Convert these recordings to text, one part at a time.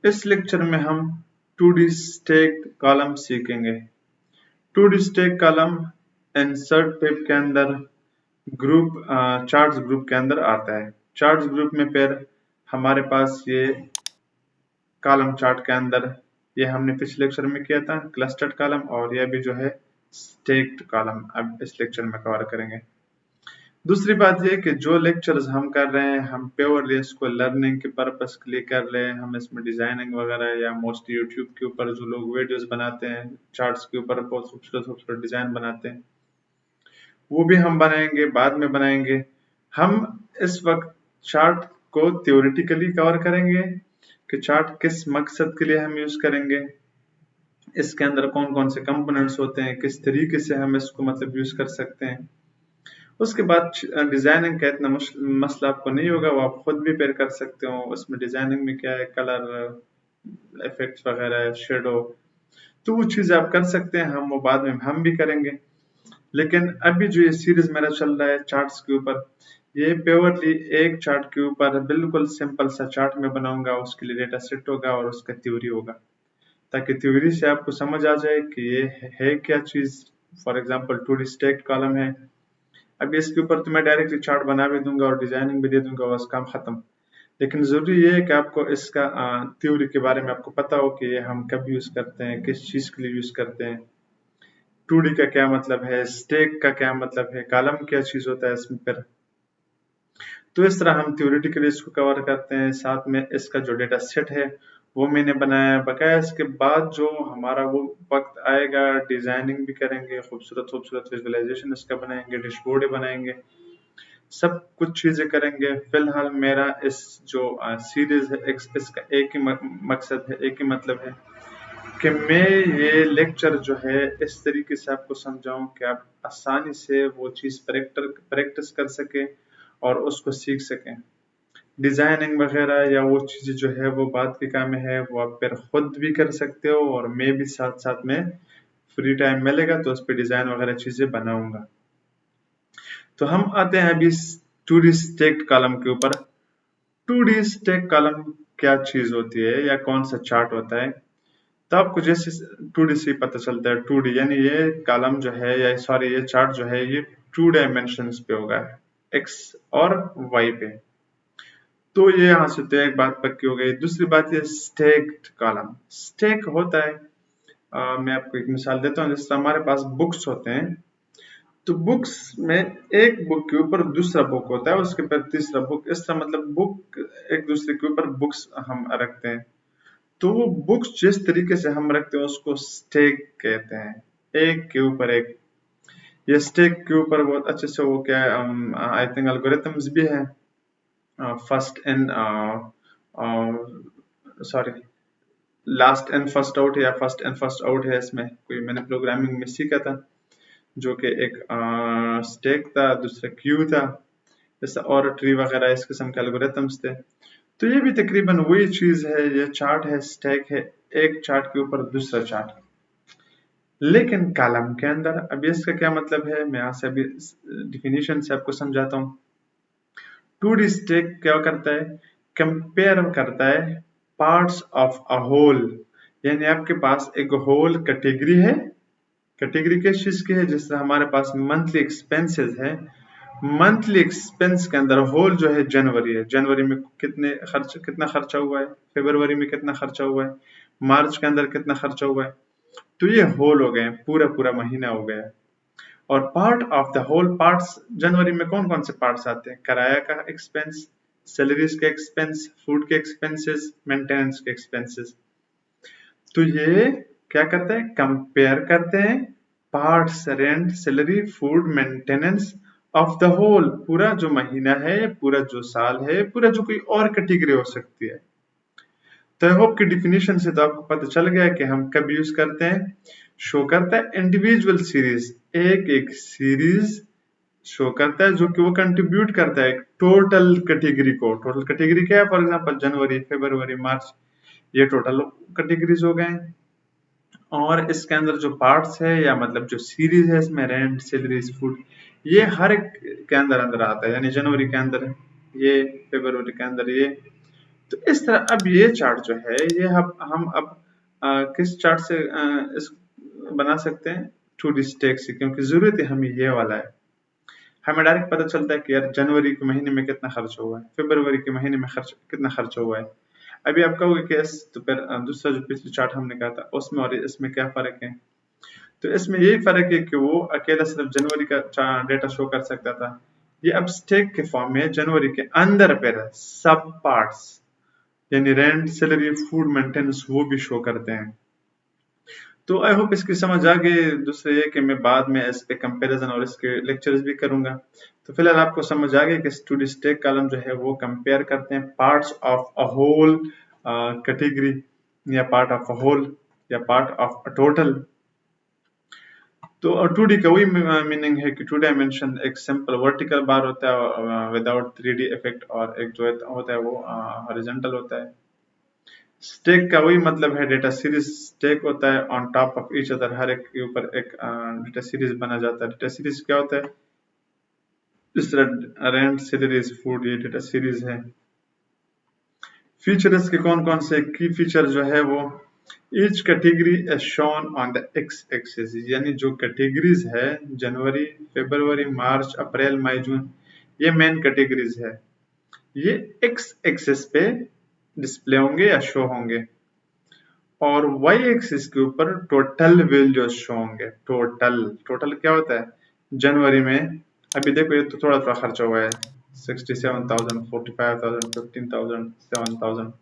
इस लेक्चर में हम 2D स्टैक्ड कॉलम सीखेंगे। 2D stack column insert tab के अंदर ग्रुप चार्ट्स ग्रुप के अंदर आता है। चार्ट्स ग्रुप में फिर हमारे पास ये कॉलम चार्ट के अंदर ये हमने पिछले लेक्चर में किया था क्लस्टर्ड कॉलम, और यह भी जो है स्टैक्ड कॉलम अब इस लेक्चर में कवर करेंगे। दूसरी बात यह कि जो लेक्चर्स हम कर रहे हैं हम प्योरली इसको लर्निंग के पर्पस के लिए कर रहे हैं। हम इसमें डिजाइनिंग वगैरह या मोस्टली यूट्यूब के ऊपर जो लोग वीडियोस बनाते हैं चार्ट्स के ऊपर बहुत खूबसूरत डिजाइन बनाते हैं वो भी हम बनाएंगे, बाद में बनाएंगे। हम इस वक्त चार्ट को थ्योरेटिकली कवर करेंगे कि चार्ट किस मकसद के लिए हम यूज करेंगे, इसके अंदर कौन कौन से कंपोनेंट्स होते हैं, किस तरीके से हम इसको मतलब यूज कर सकते हैं। उसके बाद डिजाइनिंग का इतना मसला आपको नहीं होगा, वो आप खुद भी पेयर कर सकते हो। उसमें डिजाइनिंग में क्या है, कलर इफेक्ट्स वगैरह, शेडो, तो वो चीज आप कर सकते हैं। हम वो बाद में हम भी करेंगे। लेकिन अभी जो ये सीरीज मेरा चल रहा है चार्ट्स के ऊपर, ये प्योरली एक चार्ट के ऊपर बिल्कुल सिंपल सा चार्ट में बनाऊंगा। उसके लिए डेटा सेट होगा और उसका थ्योरी होगा, ताकि थ्योरी से आपको समझ आ जाए कि ये है क्या चीज। For example 2D stacked column है, अभी इसके ऊपर तो मैं डायरेक्टली चार्ट बना भी दूंगा और डिजाइनिंग भी दे दूंगा, बस काम खत्म। लेकिन जरूरी ये है कि आपको इसका थ्योरी के बारे में आपको पता हो कि ये हम कब यूज करते हैं, किस चीज के लिए यूज करते हैं, 2D का क्या मतलब है, स्टैक का क्या मतलब है, कॉलम क्या चीज होता है इसमें। फिर तो इस तरह हम थ्योरेटिकली इसको कवर करते हैं। साथ में इसका जो डेटा सेट है वो मैंने बनाया बकाया। इसके बाद जो हमारा वो वक्त आएगा डिजाइनिंग भी करेंगे, खूबसूरत खूबसूरत विजुअलाइजेशन इसका बनाएंगे, डैशबोर्ड बनाएंगे, सब कुछ चीजें करेंगे। फिलहाल मेरा इस जो सीरीज है इसका एक ही मकसद है, एक ही मतलब है कि मैं ये लेक्चर जो है इस तरीके से आपको समझाऊं कि आप आसानी से वो चीज प्रैक्टिस कर सके और उसको सीख सकें। डिजाइनिंग वगैरह या वो चीजें जो है वो बात के काम है, वो आप फिर खुद भी कर सकते हो और मैं भी साथ साथ में फ्री टाइम मिलेगा तो उस पर डिजाइन वगैरह चीजें बनाऊंगा। तो हम आते हैं अभी 2D स्टैक्ड कॉलम के ऊपर। 2D स्टैक्ड कॉलम क्या चीज होती है या कौन सा चार्ट होता है, तो आपको जैसे 2D से पता चलता है 2D यानी ये कॉलम जो है या सॉरी ये चार्ट जो है ये 2 डायमेंशंस पे होगा, x और y पे। तो ये यहाँ से तो एक बात पक्की हो गई। दूसरी बात ये स्टैक्ड कॉलम। स्टैक होता है मैं आपको एक मिसाल देता हूँ। जैसे हमारे पास बुक्स होते हैं, तो बुक्स में एक बुक के ऊपर दूसरा बुक होता है, उसके ऊपर तीसरा बुक, इस तरह मतलब बुक एक दूसरे के ऊपर बुक्स हम रखते हैं। तो वो बुक्स जिस तरीके से हम रखते हैं उसको स्टैक कहते हैं, एक के ऊपर एक। ये स्टैक के ऊपर बहुत अच्छे से वो क्या है, आई थिंक एल्गोरिथम्स भी है। First in sorry last in first out या फर्स्ट इन फर्स्ट आउट है, इसमें कोई मैंने प्रोग्रामिंग में सीखा था, जो कि एक स्टैक था, दूसरा क्यू था, जैसा और ट्री वगैरह इस किस्म के एल्गोरिथम्स थे। तो ये भी तकरीबन वही चीज है, ये चार्ट है, स्टैक है, एक चार्ट के ऊपर दूसरा चार्ट। लेकिन कॉलम के अंदर अभी इसका क्या मतलब है, मैं यहाँ से अभी डिफिनीशन से आपको समझाता हूँ। 2D स्टैक क्या करता है, कंपेयर करता है पार्ट्स ऑफ अ होल। यानी आपके पास एक होल कैटेगरी है, कैटेगरी किस चीज की है, जिस तरह हमारे पास मंथली एक्सपेंसेस है, मंथली एक्सपेंस के अंदर होल जो है जनवरी है, जनवरी में कितना खर्चा हुआ है, फरवरी में कितना खर्चा हुआ है, मार्च के अंदर कितना खर्चा हुआ है। तो ये होल हो गए, पूरा पूरा महीना हो गया। और part of the whole parts, जनवरी में कौन कौन से पार्ट्स आते हैं, किराया का एक्सपेंस, सैलरीज के एक्सपेंस, फूड के एक्सपेंसेस, मेंटेनेंस के एक्सपेंसेस। तो ये क्या करते हैं, कंपेयर करते हैं parts, rent, salary, food, maintenance of the whole, पूरा जो महीना है, पूरा जो साल है, पूरा जो कोई और कैटेगरी हो सकती है। तो आई होप की डिफिनीशन से तो आपको पता चल गया कि हम कब यूज करते हैं। शो करता है इंडिविजुअल सीरीज, एक एक सीरीज शो करता है जो कि वो कंट्रीब्यूट करता है टोटल कैटेगरी को। टोटल कैटेगरी क्या है, फॉर एग्जांपल जनवरी, फरवरी, मार्च, ये टोटल कैटेगरीज हो गए। और इसके अंदर जो पार्ट्स है या मतलब जो सीरीज है, इसमें रेंट, सैलरीज, फूड, ये हर एक के अंदर अंदर आता है। यानी जनवरी के अंदर ये, फरवरी के अंदर ये, तो इस तरह अब ये चार्ट जो है ये हम अब किस चार्ट से इस बना सकते हैं, 2D स्टेक से, क्योंकि जरूरत है हमें ये वाला है। हमें डायरेक्ट पता चलता है कि यार जनवरी के महीने में कितना खर्च हुआ है, फरवरी के महीने में कितना खर्च हुआ है। अभी आप कहोगे कि तो फिर दूसरा जो पिछले चार्ट हमने कहा था उसमें और इसमें क्या फर्क है? तो इसमें यही फर्क है कि वो अकेला सिर्फ जनवरी का डेटा शो कर सकता था, ये अब स्टेक के फॉर्म में जनवरी के अंदर फिर सब पार्ट्स यानी रेंट, सैलरी, फूड, मेंटेनेंस वो भी शो करते हैं। तो आई होप इसकी समझ आ गई। दूसरे ये कि मैं बाद में इस पे कंपैरिजन और इसके लेक्चर्स भी करूंगा। तो फिलहाल आपको समझ आ गई कि स्टूडेंट स्टेक कॉलम जो है वो कंपेयर करते हैं parts of a whole category या पार्ट ऑफ अ होल या पार्ट ऑफ अ टोटल। तो 2D का वही मीनिंग है कि 2 डायमेंशन एक सिंपल वर्टिकल बार होता है विदाउट 3D इफेक्ट, और एक जो होता है वो हॉरिजॉन्टल होता है। स्टेक का वही मतलब है डेटा सीरीज स्टेक होता है on top of each other, हर एक के ऊपर एक डेटा सीरीज बना जाता है। डेटा सीरीज क्या होता है? इस तरह रेंट, सैलरीज, फूड ये डेटा सीरीज है। फीचर्स के कौन कौन से की फीचर जो है वो each category is shown on the x axis, यानी जो कैटेगरीज है जनवरी, फरवरी, मार्च, अप्रैल, मई, जून, ये मेन कैटेगरीज है, ये एक्स एक्सिस पे डिस्प्ले होंगे या शो होंगे। और वाई एक्सिस के ऊपर टोटल वैल्यूज शो होंगे। टोटल टोटल क्या होता है? जनवरी में अभी देखो ये तो थोड़ा थोड़ा खर्चा हुआ है, 67,000, 45,000, 15,000, 7,000।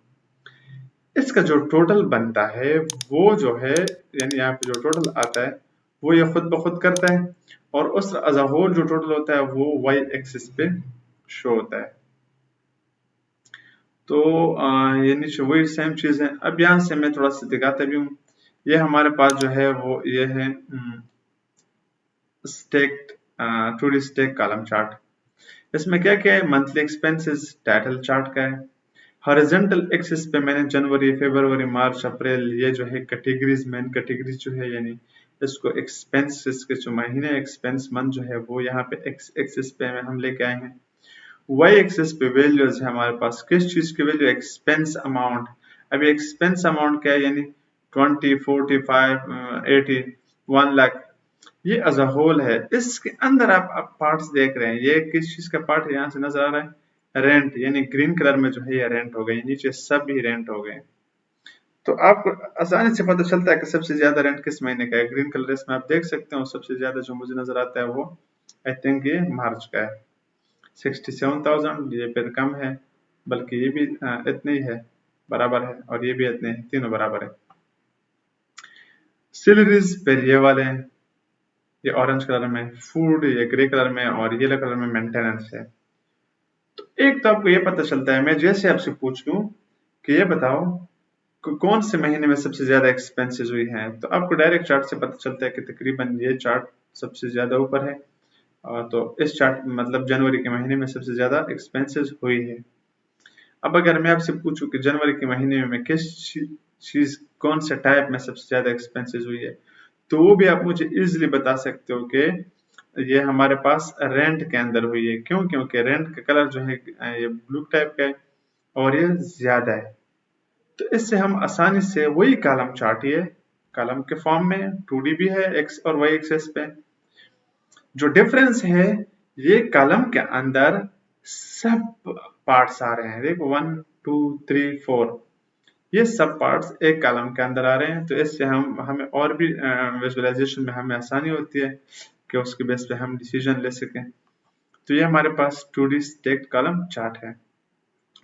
इसका जो टोटल बनता है वो जो है, यानी यहाँ पे जो टोटल आता है वो ये खुद ब खुद करता है, और उस एज अ होल जो टोटल होता है वो वाई एक्सिस पे शो होता है। तो ये नीचे वही सेम चीज है। अब यहाँ से मैं थोड़ा सा दिखाता भी हूँ। ये हमारे पास जो है वो ये है stacked 2D stake column chart. इसमें क्या क्या है? मंथली एक्सपेंसेस टाइटल चार्ट का है। हॉरिजॉन्टल एक्सिस पे मैंने जनवरी, फरवरी, मार्च, अप्रैल ये जो है कैटेगरीज, मेन कैटेगरीज जो है, यानी इसको एक्सपेंसेस के जो महीने एक्सपेंस मंथ जो है वो यहाँ पे एक्स एक्सिस पे हम लेके आए हैं। वाई एक्सिस पे वैल्यूज है हमारे पास, किस चीज की वैल्यू? Expense amount. अभी एक्सपेंस अमाउंट क्या है? यानी 20, 45, 80, 1 लाख, ये एज अ होल है। इसके अंदर आप पार्ट्स देख रहे हैं, ये किस चीज का पार्ट है? यहाँ से नजर आ रहा है रेंट, यानी ग्रीन कलर में जो है ये रेंट हो गए, नीचे सब ही रेंट हो गए। तो आपको आसानी से पता चलता है कि सबसे ज्यादा रेंट किस महीने का है। ग्रीन कलर इसमें आप देख सकते हो, सबसे ज्यादा जो मुझे नजर आता है वो आई थिंक ये मार्च का है, 67,000। ये फिर कम है, बल्कि ये भी इतने ही है, बराबर है, और ये भी इतने हैं, तीनों बराबर है। सैलरीज फिर ये वाले हैं, ये ऑरेंज कलर में, फूड ये ग्रे कलर में, और येलो कलर में मेंटेनेंस है। तो एक तो आपको ये पता चलता है, मैं जैसे आपसे पूछ लूं कि ये बताओ कौन से महीने में सबसे ज्यादा एक्सपेंसेस हुई हैं, तो आपको डायरेक्ट चार्ट से पता चलता है कि तकरीबन ये चार्ट सबसे ज्यादा ऊपर है। तो इस चार्ट मतलब जनवरी के महीने में सबसे ज्यादा एक्सपेंसेस हुई है। अब अगर मैं आपसे पूछूं कि जनवरी के महीने में किस चीज कौन से टाइप में सबसे ज्यादा एक्सपेंसेस हुई है, तो वो भी आप मुझे इजीली बता सकते हो कि ये हमारे पास रेंट के अंदर हुई है। क्यों? क्योंकि रेंट का कलर जो है ये ब्लू टाइप का है और ये ज्यादा है। तो इससे हम आसानी से वही कॉलम चार्ट, ये कॉलम के फॉर्म में 2D भी है एक्स और वाई एक्सेस पे, जो डिफरेंस है ये कॉलम के अंदर सब पार्ट्स आ रहे हैं। देखो 1, 2, 3, 4 ये सब पार्ट्स एक कॉलम के अंदर आ रहे हैं। तो इससे हमें और भी विजुअलाइजेशन में हमें आसानी होती है कि उसके बेस पे हम डिसीजन ले सकें। तो ये हमारे पास 2D स्टेक्ड कॉलम चार्ट है।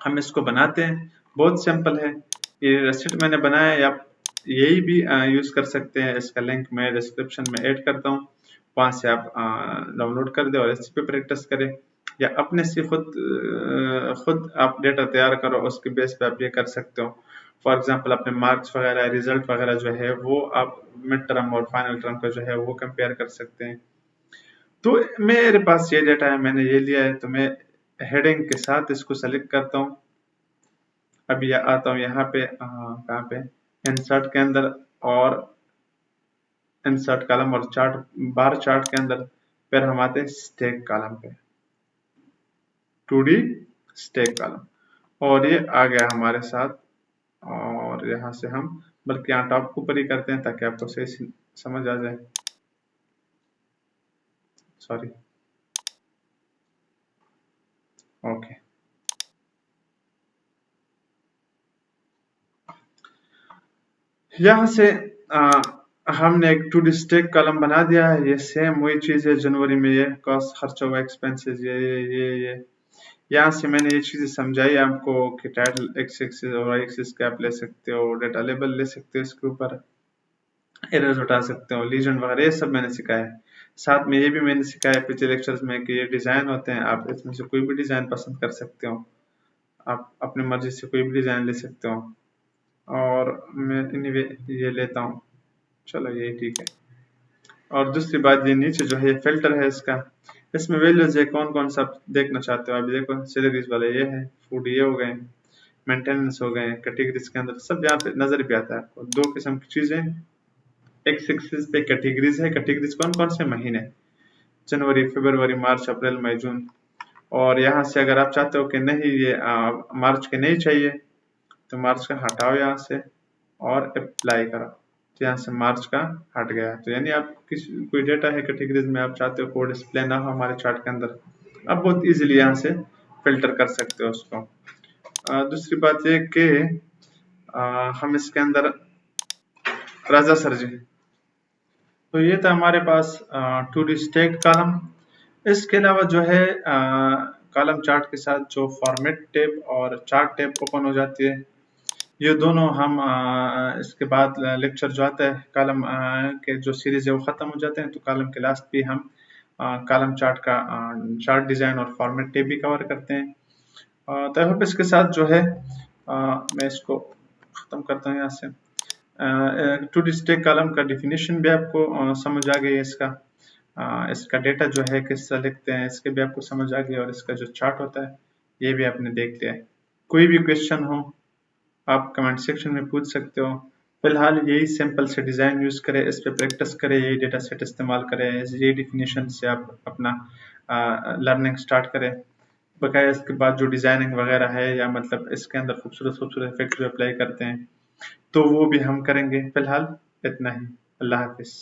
हम इसको बनाते हैं, बहुत सिंपल है। ये रेसिट मैंने बनाया है, आप यही भी यूज कर सकते हैं। इसका लिंक मैं डिस्क्रिप्शन में ऐड करता हूँ, वहां से आप डाउनलोड कर दे और इस पे प्रैक्टिस करें, या अपने से खुद आप डेटा तैयार करो, उसके बेस पे आप ये कर सकते हो। फॉर एग्जांपल अपने मार्क्स वगैरह, रिजल्ट वगैरह जो है वो आप मिड टर्म और फाइनल टर्म का जो है वो कंपेयर कर सकते हैं। तो मेरे पास ये डेटा है, मैंने ये लिया है, तो मैं हेडिंग के साथ इसको सेलेक्ट करता हूँ। अभी आता हूँ यहाँ पे, कहाँ पे, इंसर्ट के अंदर, और इंसर्ट कॉलम और चार्ट, बार चार्ट के अंदर, फिर हम आते हैं स्टेक कॉलम पे, 2D स्टेक कॉलम। और ये आ गया हमारे साथ। और यहाँ से हम बल्कि यहाँ टॉप ऊपर ही करते हैं ताकि आपको सही समझ आ जाए। Sorry, okay. यहाँ से हमने एक टू डी स्टेक कॉलम बना दिया है। ये सेम वही चीज है, जनवरी में ये कॉस्ट खर्चा हुआ, एक्सपेंसेस ये यहाँ से मैंने ये चीजें समझाई आपको कि टाइटल एक्स एक्सिस और वाई एक्सिस का आप ले सकते हो, डेटा लेबल ले सकते हो, इसके ऊपर एरर्स उठा सकते हो, लीजन वगैरह ये सब मैंने सिखाया है। साथ में ये भी मैंने सिखाया पिछले लेक्चर्स में कि ये डिजाइन होते हैं, आप इसमें से कोई भी डिजाइन पसंद कर सकते हो, आप अपनी मर्जी से कोई भी डिजाइन ले सकते हो। और मैं एनीवे ये लेता हूँ, चलो ये ठीक है। और दूसरी बात, ये नीचे जो है फिल्टर है इसका, इसमें वैल्यूज है कौन कौन सा आप देखना चाहते हो। अभी देखो सैलरीज वाले ये है, फूड ये हो गए, मेंटेनेंस हो गए, कैटेगरीज के अंदर सब यहाँ पे नजर भी आता है आपको। दो किस्म की चीजें, एक्स एक्सिस पे कैटेगरीज है, कैटेगरीज कौन कौन से महीने, जनवरी, फरवरी, मार्च, अप्रैल, मई, जून। और यहाँ से अगर आप चाहते हो कि नहीं ये मार्च के नहीं चाहिए, तो मार्च का हटाओ यहाँ से और अप्लाई करो, तो यहाँ से मार्च का हट गया। तो यानी आप किसी कोई डेटा है कैटेगरीज में आप चाहते हो कोड डिस्प्ले ना हो हमारे चार्ट के अंदर, आप बहुत इजीली यहाँ से फिल्टर कर सकते हो उसको। दूसरी बात ये कि हम इसके अंदर राजा सर जी, तो ये था हमारे पास टू डी स्टेक कॉलम। इसके अलावा जो है कॉलम चार्ट के साथ जो फॉर्मेट टैब और चार्ट टैब ओपन हो जाती है, ये दोनों हम इसके बाद लेक्चर जो आता है कॉलम के जो सीरीज है वो खत्म हो जाते हैं, तो कॉलम के लास्ट भी हम कॉलम चार्ट का चार्ट डिजाइन और फॉर्मेट टैब भी कवर करते हैं। तो आई होप इसके साथ जो है मैं इसको खत्म करता हूँ यहाँ से। टू डी स्टेक कॉलम का डिफिनीशन भी आपको समझ आ गई है, इसका डेटा जो है किस तरह लिखते हैं इसके भी आपको समझ आ गया, और इसका जो चार्ट होता है ये भी आपने देख लिया है। कोई भी क्वेश्चन हो आप कमेंट सेक्शन में पूछ सकते हो। फिलहाल यही सिंपल से डिज़ाइन यूज़ करें, इस पे प्रैक्टिस करें, यही डेटा सेट इस्तेमाल करें, यही डिफिनीशन से आप अपना लर्निंग स्टार्ट करें। बकाया इसके बाद जो डिज़ाइनिंग वगैरह है या मतलब इसके अंदर खूबसूरत खूबसूरत इफेक्ट जो अप्लाई करते हैं तो वो भी हम करेंगे। फिलहाल इतना ही, अल्लाह हाफिज़।